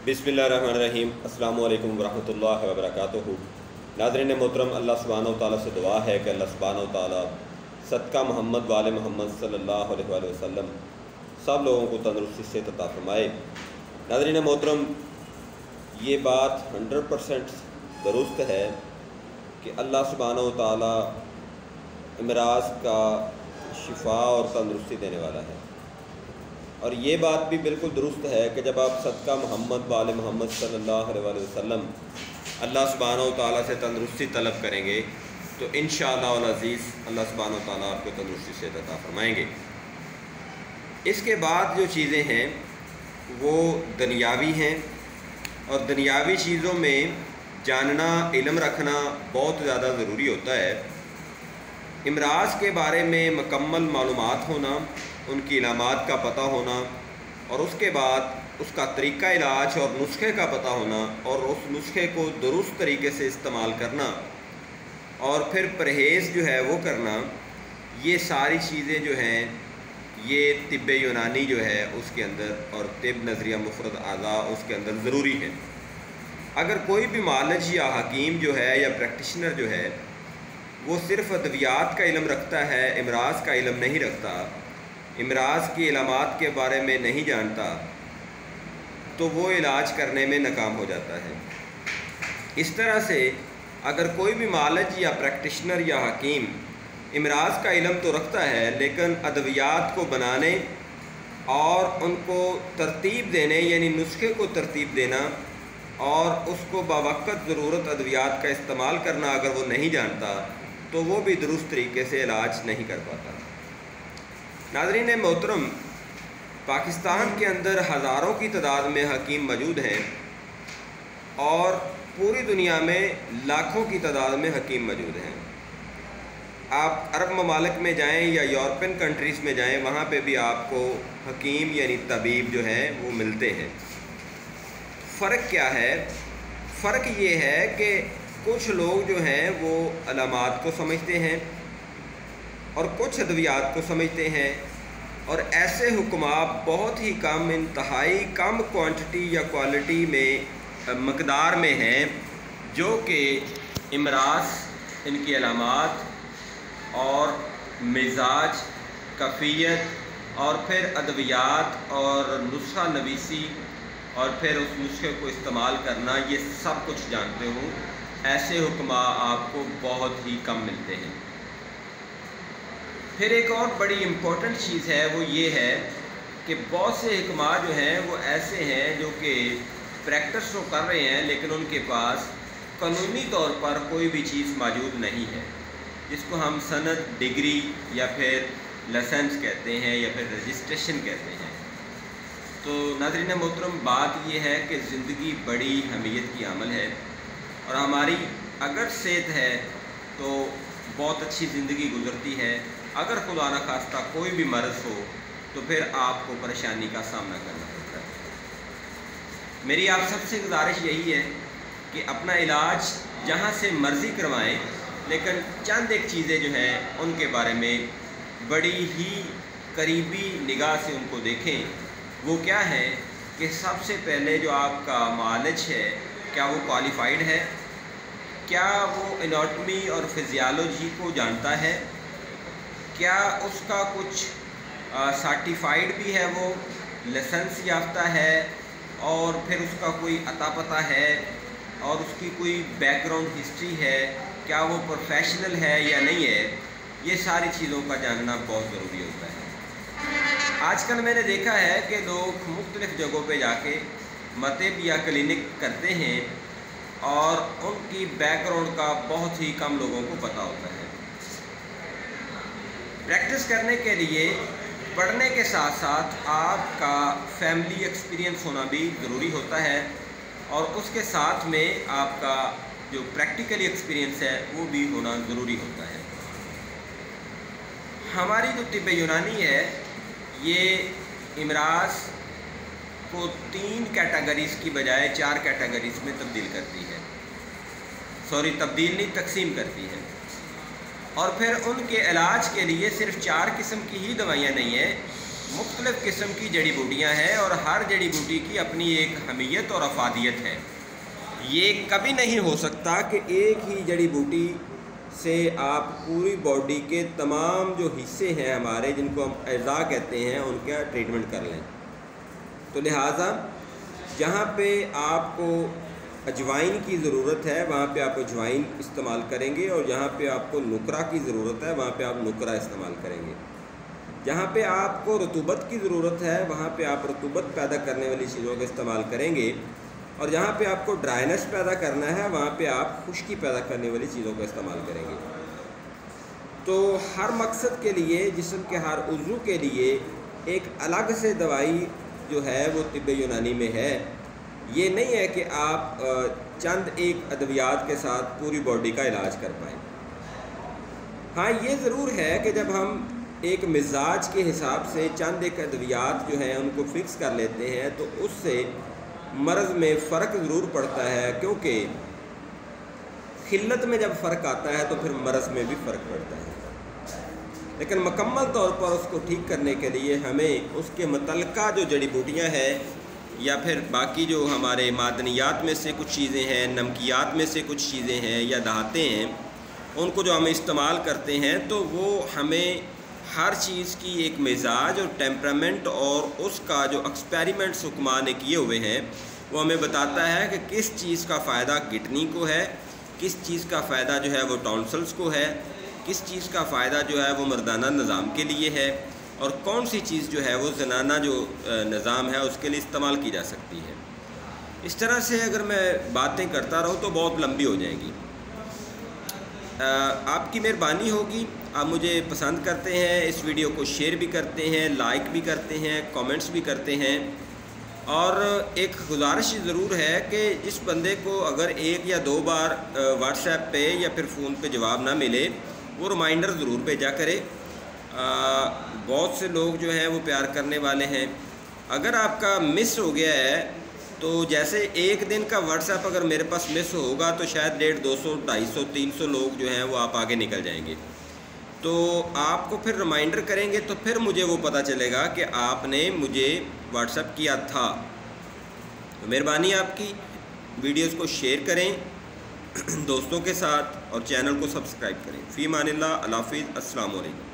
बिस्मिल्लाहिर्रहमानिर्रहीम। अस्सलामु अलैकुम वरहमतुल्लाहि वबरकातुहू। नाज़रीन मोहतरम, अल्लाह सुब्हानहू व तआला से दुआ है कि अल्लाह सुब्हानहू व तआला सदका मोहम्मद वाले मोहम्मद सल्लल्लाहु अलैहि वसल्लम सब लोगों को तंदुरुस्ती से अता फरमाए। नाज़रीन मोहतरम, ये बात 100% दुरुस्त है कि अल्लाह सुब्हानहू व तआला इमराज़ का शिफा और तंदुरुस्ती देने वाला है। और ये बात भी बिल्कुल दुरुस्त है कि जब आप सदका मोहम्मद वाले मोहम्मद सल्लल्लाहु अलैहि वसल्लम अल्लाह सुब्हानहू व तआला से तंदुरुस्ती तलब करेंगे तो इंशाअल्लाह अज़ीज़ अल्लाह सुब्हानहू व तआला आपको तंदुरुस्ती से अता फरमाएंगे। इसके बाद जो चीज़ें हैं वो दुनियावी हैं, और दुनियावी चीज़ों में जानना, इल्म रखना बहुत ज़्यादा ज़रूरी होता है। इमराज़ के बारे में मुकम्मल मालूमात होना, उनकी इलामात का पता होना, और उसके बाद उसका तरीक़ा इलाज और नुस्खे का पता होना, और उस नुस्खे को दुरुस्त तरीके से इस्तेमाल करना, और फिर परहेज़ जो है वो करना, ये सारी चीज़ें जो हैं ये तिब्ब यूनानी जो है उसके अंदर, और तिब नज़रिया मुफ़रद आज़ा उसके अंदर ज़रूरी है। अगर कोई भी मालिज या हकीम जो है या प्रैक्टिशनर जो है वो सिर्फ़ अद्वियात का इल्म रखता है, इमराज़ का इल्म नहीं रखता, इमराज़ की इलामात के बारे में नहीं जानता, तो वो इलाज करने में नाकाम हो जाता है। इस तरह से अगर कोई भी मालिज या प्रैक्टिशनर या हकीम इमराज़ का इल्म तो रखता है, लेकिन अद्वियात को बनाने और उनको तरतीब देने, यानी नुस्खे को तरतीब देना और उसको बावक़्त ज़रूरत अद्वियात का इस्तेमाल करना अगर वो नहीं जानता, तो वो भी दुरुस्त तरीके से इलाज नहीं कर पाता। नाज़रीन मोहतरम, पाकिस्तान के अंदर हज़ारों की तादाद में हकीम मौजूद हैं, और पूरी दुनिया में लाखों की तादाद में हकीम मौजूद हैं। आप अरब ममालिक में जाएं या यूरोपियन कंट्रीज़ में जाएं, वहाँ पे भी आपको हकीम यानी तबीब जो हैं वो मिलते हैं। फ़र्क क्या है? फ़र्क ये है कि कुछ लोग जो हैं वो अलामात को समझते हैं और कुछ अद्वियात को समझते हैं, और ऐसे हुक्मा बहुत ही कम, इंतहाई कम क्वांटिटी या क्वालिटी में मकदार में हैं जो कि इमराज़, इनकी अलामात और मिजाज, कफ़ियत और फिर अद्वियात और नुस्खा नवीसी और फिर उस नुस्खे को इस्तेमाल करना, ये सब कुछ जानते हो। ऐसे हुक्मा आपको बहुत ही कम मिलते हैं। फिर एक और बड़ी इम्पोर्टेंट चीज़ है, वो ये है कि बहुत से हुक्मा जो हैं वो ऐसे हैं जो कि प्रैक्टिस तो कर रहे हैं, लेकिन उनके पास कानूनी तौर पर कोई भी चीज़ मौजूद नहीं है, जिसको हम सनद, डिग्री या फिर लाइसेंस कहते हैं या फिर रजिस्ट्रेशन कहते हैं। तो नाज़रीन मोहतरम, बात ये है कि ज़िंदगी बड़ी अहमियत की अमल है, और हमारी अगर सेहत है तो बहुत अच्छी ज़िंदगी गुजरती है। अगर खुदा न खास्ता कोई भी मर्ज़ हो तो फिर आपको परेशानी का सामना करना पड़ता है। मेरी आप सबसे गुजारिश यही है कि अपना इलाज जहाँ से मर्ज़ी करवाएं, लेकिन चंद एक चीज़ें जो हैं उनके बारे में बड़ी ही करीबी निगाह से उनको देखें। वो क्या है कि सबसे पहले जो आपका मालिज है, क्या वो क्वालिफ़ाइड है? क्या वो एनाटॉमी और फिजियोलॉजी को जानता है? क्या उसका कुछ सर्टिफाइड भी है, वो लाइसेंस याफ्ता है, और फिर उसका कोई अता पता है, और उसकी कोई बैकग्राउंड हिस्ट्री है, क्या वो प्रोफेशनल है या नहीं है? ये सारी चीज़ों का जानना बहुत ज़रूरी होता है। आजकल मैंने देखा है कि लोग मुख्तलिफ़ जगहों पे जाके मतब या क्लिनिक करते हैं, और उनकी बैकग्राउंड का बहुत ही कम लोगों को पता होता है। प्रैक्टिस करने के लिए पढ़ने के साथ साथ आपका फैमिली एक्सपीरियंस होना भी ज़रूरी होता है, और उसके साथ में आपका जो प्रैक्टिकल एक्सपीरियंस है वो भी होना ज़रूरी होता है। हमारी जो तिब्ब यूनानी है ये इमराज़ को 3 कैटेगरीज़ की बजाय 4 कैटेगरीज़ में तब्दील करती है, तब्दील नहीं, तकसीम करती है। और फिर उनके इलाज के लिए सिर्फ 4 किस्म की ही दवाइयाँ नहीं हैं, मुख्तलिफ़ किस्म की जड़ी बूटियाँ हैं और हर जड़ी बूटी की अपनी एक अहमियत और अफादियत है। ये कभी नहीं हो सकता कि एक ही जड़ी बूटी से आप पूरी बॉडी के तमाम जो हिस्से हैं हमारे, जिनको हम अज़ा कहते हैं, उनका ट्रीटमेंट कर लें। तो लिहाजा जहाँ पे आपको अजवाइन की ज़रूरत है वहाँ पे आप अजवाइन इस्तेमाल करेंगे, और जहाँ पे आपको नुकरा की ज़रूरत है वहाँ पे आप नुकरा इस्तेमाल करेंगे। जहाँ पे आपको रतूबत की ज़रूरत है वहाँ पे आप रतूबत पैदा करने वाली चीज़ों का इस्तेमाल करेंगे, और जहाँ पे आपको ड्राइनेस पैदा करना है वहाँ पे आप खुश्की पैदा करने वाली चीज़ों का इस्तेमाल करेंगे। तो हर मकसद के लिए, जिस्म के हर उज़्व के लिए एक अलग से दवाई जो है वो तिब्ब यूनानी में है। ये नहीं है कि आप चंद एक अद्वियात के साथ पूरी बॉडी का इलाज कर पाएँ। हाँ, ये ज़रूर है कि जब हम एक मिजाज के हिसाब से चंद एक अद्वियात जो हैं उनको फ़िक्स कर लेते हैं तो उससे मर्ज़ में फ़र्क ज़रूर पड़ता है, क्योंकि खिल्लत में जब फ़र्क आता है तो फिर मर्ज़ में भी फ़र्क पड़ता है। लेकिन मुकम्मल तौर पर उसको ठीक करने के लिए हमें उसके मुतल्लिका जो जड़ी बूटियाँ हैं या फिर बाकी जो हमारे मादनियात में से कुछ चीज़ें हैं, नमकियात में से कुछ चीज़ें हैं या दहाते हैं, उनको जो हम इस्तेमाल करते हैं तो वो हमें हर चीज़ की एक मिजाज और टेम्परामेंट और उसका जो एक्सपेरिमेंट्स हुक्मा ने किए हुए हैं वो हमें बताता है कि किस चीज़ का फ़ायदा किडनी को है, किस चीज़ का फ़ायदा जो है वो टॉन्सल्स को है, किस चीज़ का फ़ायदा जो है वो मर्दाना निज़ाम के लिए है, और कौन सी चीज़ जो है वो ज़नाना जो निज़ाम है उसके लिए इस्तेमाल की जा सकती है। इस तरह से अगर मैं बातें करता रहूँ तो बहुत लंबी हो जाएंगी। आपकी मेहरबानी होगी, आप मुझे पसंद करते हैं, इस वीडियो को शेयर भी करते हैं, लाइक भी करते हैं, कमेंट्स भी करते हैं। और एक गुजारिश ज़रूर है कि जिस बंदे को अगर एक या दो बार व्हाट्सएप पे या फिर फ़ोन पे जवाब ना मिले वो रिमाइंडर ज़रूर भेजा करे। बहुत से लोग जो हैं वो प्यार करने वाले हैं। अगर आपका मिस हो गया है तो जैसे एक दिन का व्हाट्सएप अगर मेरे पास मिस होगा तो शायद 150, 200, 250, 300 लोग जो हैं वो आप आगे निकल जाएंगे। तो आपको फिर रिमाइंडर करेंगे तो फिर मुझे वो पता चलेगा कि आपने मुझे व्हाट्सएप किया था। तो मेहरबानी आपकी, वीडियोस को शेयर करें दोस्तों के साथ और चैनल को सब्सक्राइब करें। फ़ी मानिल्लाह, अल्लाह हाफ़िज़, अस्सलामु अलैकुम।